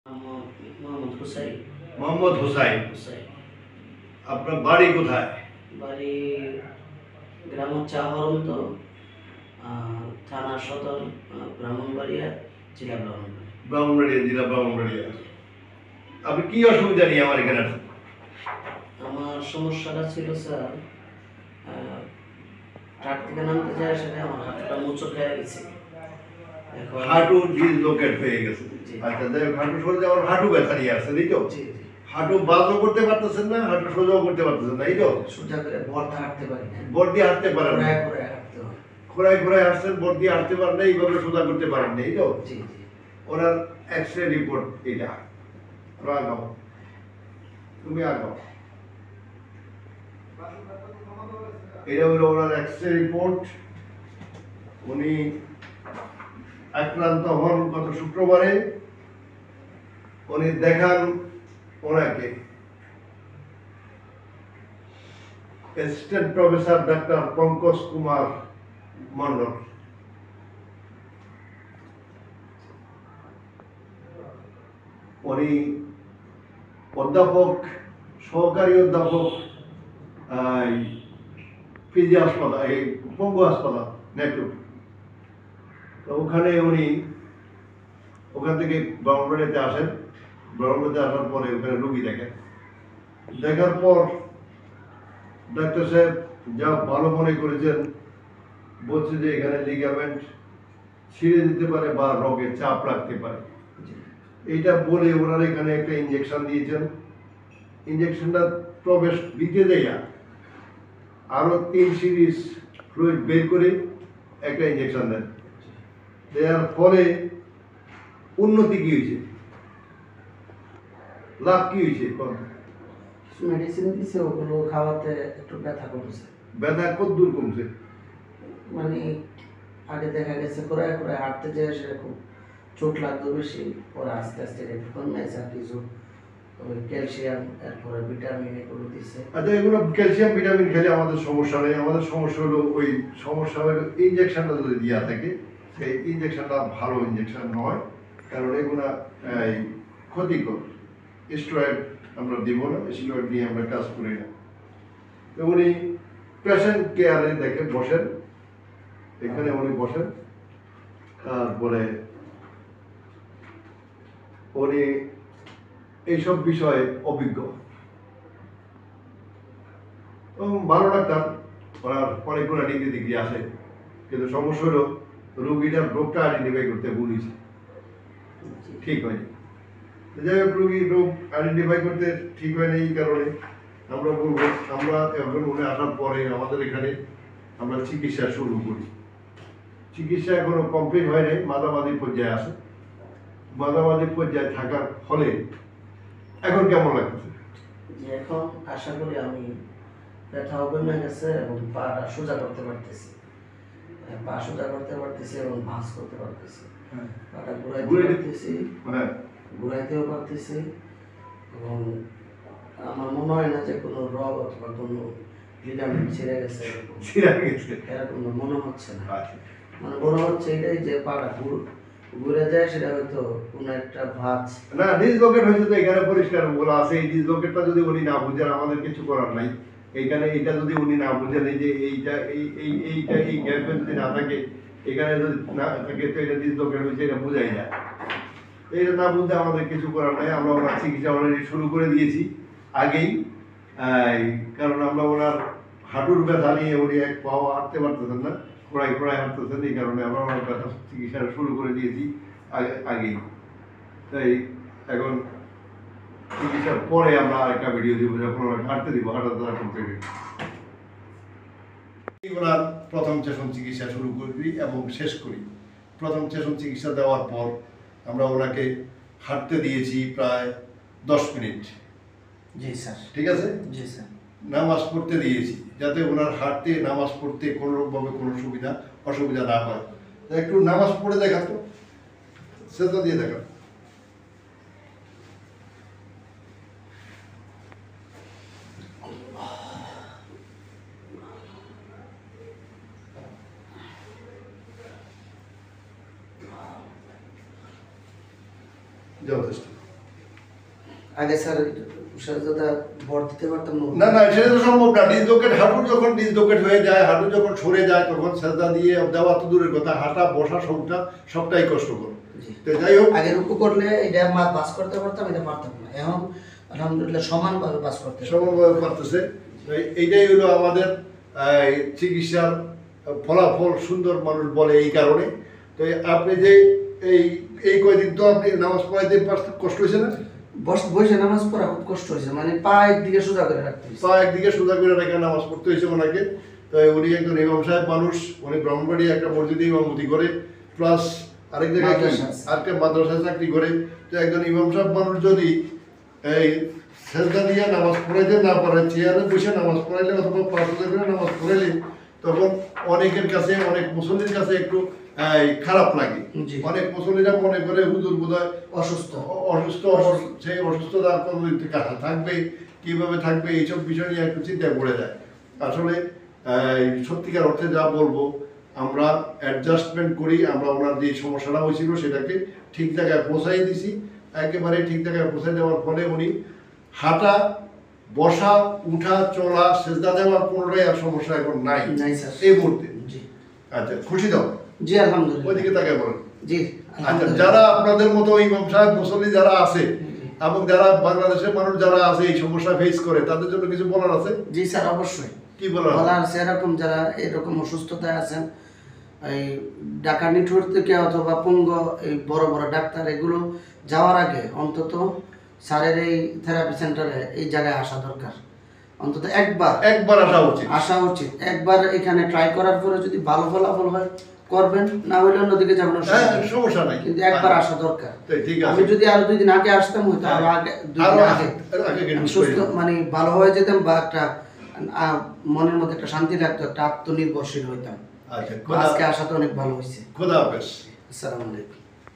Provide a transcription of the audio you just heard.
মোহাম্মদ হুসাইন। মোহাম্মদ হুসাইন। হুসাইন আপনার বাড়ি কোথায়? বাড়ি গ্রাম হচ্ছে আহরন্ত, থানা সদর ব্রাহ্মণবাড়িয়া, জেলা ব্রাহ্মণবাড়িয়া। ব্রাহ্মণবাড়িয়া জেলা, ব্রাহ্মণবাড়িয়া। আপনি কি অসুবিধা নিয়ে আমার এখানে আসেন? আমার সমস্যাটা ছিল স্যার, ট্রাক থেকে নামতে যায় সেটা আমার হাঁটুটা মোচড় খেয়ে গেছে। এখন হাঁটু ডিসলোকেট হয়ে গেছে। জি। আচ্ছা, যাই হোক, হাঁটু সোজা আমার হাঁটু ব্যথা নিয়ে আসছে, এই তো? জি জি, হাঁটু বাজও করতে পারতেছেন না, হাঁটু সোজাও করতে পারতেছেন না, এই তো? সোজা করে ভরটা হাঁটতে পারি না, বর দিয়ে হাঁটতে পারেন না, ঘোরায় ঘোরায় হাঁটতে হয়। খোঁড়ায় খোঁড়ায় হাঁটছেন, বর দিয়ে হাঁটতে পারেন না, এইভাবে সোজা করতে পারেন না, এই তো? জি জি। ওনার এক্স-রে রিপোর্ট এটা। আগাও, তুমি আগাও। এটা হলো ওনার এক্স-রে রিপোর্ট। উনি আক্রান্ত হন গত শুক্রবারে। উনি দেখান ওনাকে assistant professor doctor Pankaj Kumar Mondal. উনি অধ্যাপক, সহকারী অধ্যাপক পিজি হাসপাতাল, এই পঙ্গু হাসপাতাল নেটু। তো ওখানে উনি ওখান থেকে ব্রাহ্মণবাড়িয়াতে আসেন। ব্রাহ্মণবাড়িয়াতে আসার পরে ওখানে রুগী দেখেন। দেখার পর ডাক্তার সাহেব যা ভালো মনে করেছেন, বলছে যে এখানে লিগামেন্ট ছিঁড়ে দিতে পারে বা রগের চাপ রাখতে পারে। এইটা বলে ওনারা এখানে একটা ইঞ্জেকশন দিয়েছেন। ইঞ্জেকশনটা প্রবেশ দিতে দেয়া আরো 3 সিরিজ ফ্লুইড বের করে একটা ইঞ্জেকশন দেন। দেওয়ার ফলে উন্নতি কি হয়েছে, লাভ কি হয়েছে? মেডিসিন দিছে, ওগুলো খাওয়াতে একটু ব্যথা কমছে। ব্যথা কত দূর কমছে? মানে আগে দেখা গেছে ঘোরায় ঘোরায় হাঁটতে যায় সেরকম চোট লাগতো বেশি, পরে আস্তে আস্তে একটু কমেছে। আর কিছু ওই ক্যালসিয়াম, এরপরে ভিটামিন এগুলো দিছে। আচ্ছা, এগুলো ক্যালসিয়াম ভিটামিন খেলে আমাদের সমস্যা নেই। আমাদের সমস্যা হলো ওই সমস্যা হলো ইঞ্জেকশনটা যদি দেওয়া থাকে, সেই ইঞ্জেকশনটা ভালো ইঞ্জেকশন নয়, কারণ এগুলা ক্ষতিকর। স্টেরয়েড আমরা দিব না, স্টেরয়েড দিয়ে আমরা কাজ করি না। তো উনি পেশেন্ট কেয়ারে দেখে বসেন, এখানে উনি বসেন। তারপরে উনি এইসব বিষয়ে অভিজ্ঞ এবং ভালো ডাক্তার। ওনার অনেকগুলো ডিগ্রি আসে, কিন্তু সমস্যা হলো রুগীটার রোগটা আইডেন্টিফাই করতে ভুলিছে, ঠিক হয়নি। যাই হোক, রুগীর রোগ আইডেন্টিফাই করতে ঠিক হয়নি, এই কারণে আমরা বলবো, আমরা এখন উনি আসার পরে আমাদের এখানে আমরা চিকিৎসা শুরু করি। চিকিৎসা এখনো কমপ্লিট হয় নাই, মাঝামাঝি পর্যায়ে আছে। মাঝামাঝি পর্যায়ে থাকার ফলে এখন কেমন লাগতেছে? যে এখন আশা করি আমি ব্যথাও কমে গেছে এবং পাটা সোজা করতে পারতেছি, পা সোজা করতে পারতেছি এবং ভাঁজ করতে পারতেছি, পাটা ঘুরাইতে পারতেছি, ঘুরাইতেও পারতেছি। এবং আমার মনে হয় না যে কোনো রগ অথবা কোনো লিগামেন্ট ছিঁড়ে গেছে, এরকম মনে হচ্ছে না। মানে মনে হচ্ছে এটাই যে পাটা ঘুরে যায়, সেটা হয়তো কোনো একটা ভাঁজ না, ডিসলোকেট হয়েছে তো এখানে পরিষ্কার বলা আছে। এই ডিসলোকেটটা যদি উনি না বুঝেন, আমাদের কিছু করার নাই। এইখানে এইটা যদি উনি না বুঝেন, এই যে এইটা এই গ্যাপে যদি না থাকে, এখানে যদি না থাকে, তো এটা ডিসলোকেট হয়েছে, এটা বোঝাই যায়। এটা না বুঝতে আমাদের কিছু করার নাই। আমরা ওনার চিকিৎসা অলরেডি শুরু করে দিয়েছি আগেই, কারণ আমরা ওনার হাঁটুর ব্যথা নিয়ে উনি এক পাও হাঁটতে পারতেছেন না, খোঁড়ায় খোঁড়ায় হাঁটতেছেন, এই কারণে আমরা ওনার ব্যথা চিকিৎসা শুরু করে দিয়েছি আগেই। তাই এখন চিকিৎসার পরে আমরা আরেকটা ভিডিও দিব, যখন ওনাকে হাঁটতে দিব, হাঁটার দ্বারা করতে দিব। ওনার প্রথম সেশন চিকিৎসা শুরু করি এবং শেষ করি। প্রথম সেশন চিকিৎসা দেওয়ার পর আমরা ওনাকে হাঁটতে দিয়েছি প্রায় 10 মিনিট। জি স্যার। ঠিক আছে? জি স্যার। নামাজ পড়তে দিয়েছি, যাতে ওনার হাঁটতে নামাজ পড়তে কোনোরকমভাবে কোনো অসুবিধা না হয়। একটু নামাজ পড়ে দেখাতো, সেটা দিয়ে দেখা। যথেষ্ট। আগে স্যার সেজদা ভর দিতে পারতাম না না সেটা তো সম্ভব না। ডিসলোকেট হাঁটু যখন ডিসলোকেট হয়ে যায়, হাঁটু যখন সরে যায়, তখন সেজদা দিয়ে দেওয়া তো দূরের কথা, হাঁটা বসা সবটাই কষ্টকর। তো যাই হোক, আগে রুকু করলে এটা বাস করতে পারতাম, এটা পারতাম না। এখন আলহামদুলিল্লাহ সমানভাবে বাস করতে সমানভাবে পারতেছে। এইটাই হলো আমাদের চিকিৎসার ফলাফল। সুন্দর মানুষ বলে এই কারণে। তো আপনি যে এই কয়দিন তো আপনি নামাজ পড়াইতে কষ্ট হয়েছে না? বসে নামাজ পড়া খুব কষ্ট হয়েছে, মানে পা একদিকে সোজা করে রাখতে হয়েছে। পা একদিকে সোজা করে রেখে নামাজ পড়তে হয়েছে ওনাকে। তো উনি একজন ইমাম সাহেব মানুষ, উনি ব্রাহ্মণবাড়ি একটা মসজিদে ইমামতি করে, প্লাস আরেক জায়গায় আরেকটা মাদ্রাসায় চাকরি করে। তো একজন ইমাম সাহেব মানুষ যদি এই সেজদা দিয়ে নামাজ পড়াইতে না পারে, চেয়ারে বসে নামাজ পড়াইলে অথবা পা সোজা করে নামাজ পড়াইলে, তখন অনেকের কাছে, অনেক মুসল্লির কাছে একটু খারাপ লাগে। অনেক মুসল্লিরা মনে করে হুজুর বোধহয় অসুস্থ, সেই অসুস্থতা কতদিন থেকে থাকবে, কিভাবে থাকবে, এইসব বিষয় নিয়ে একটু চিন্তায় পড়ে যায়। আসলে সত্যিকার অর্থে যা বলবো, আমরা অ্যাডজাস্টমেন্ট করি। আমরা ওনার যে সমস্যাটা হয়েছিল সেটাকে ঠিক জায়গায় পৌঁছাই দিছি। একেবারে ঠিক জায়গায় পৌঁছাই দেওয়ার ফলে উনি হাঁটা, বসা, উঠা, চলা, সেজদা দেওয়ার কোনোটাই আর সমস্যা এখন নাই এই মুহূর্তে। আচ্ছা, খুশি দাও? জি আলহামদুলিল্লাহ। ওইদিকে তাকে বলেন। জি আচ্ছা, যারা আপনাদের মতো ইমাম সাহেব মুসল্লি যারা আছে এবং যারা বাংলাদেশের মানুষ যারা আছে এই সমস্যা ফেস করে, তাদের জন্য কিছু বলার আছে? জি স্যার, অবশ্যই কি বলার আছে। এরকম যারা এরকম অসুস্থতায় আছেন, এই ঢাকা নিঠুর থেকে অথবা পঙ্গ এই বড় বড় ডাক্তার এগুলো যাওয়ার আগে অন্তত স্যারের এই থেরাপি সেন্টারে এই জায়গায় আসা দরকার। অন্তত একবার আসা উচিত। একবার এখানে ট্রাই করার পরে যদি ভালো ফলাফল হয় করবেন, না হলে অন্যদিকে যাবেন, সমস্যা নাই, কিন্তু একবার আসা দরকার। ঠিক আছে। আমি যদি আরো 2 দিন আগে আসতাম হয়তো আরো আগে 2 দিন আগে সুস্থ মানে ভালো হয়ে যেতাম, বা একটা মনের মধ্যে একটা শান্তি লাগতো, একটা আত্মনির্ভরশীল হইতাম। আজকে আসাতে অনেক ভালো হয়েছে। খোদা হাফেজ। আসসালামু আলাইকুম।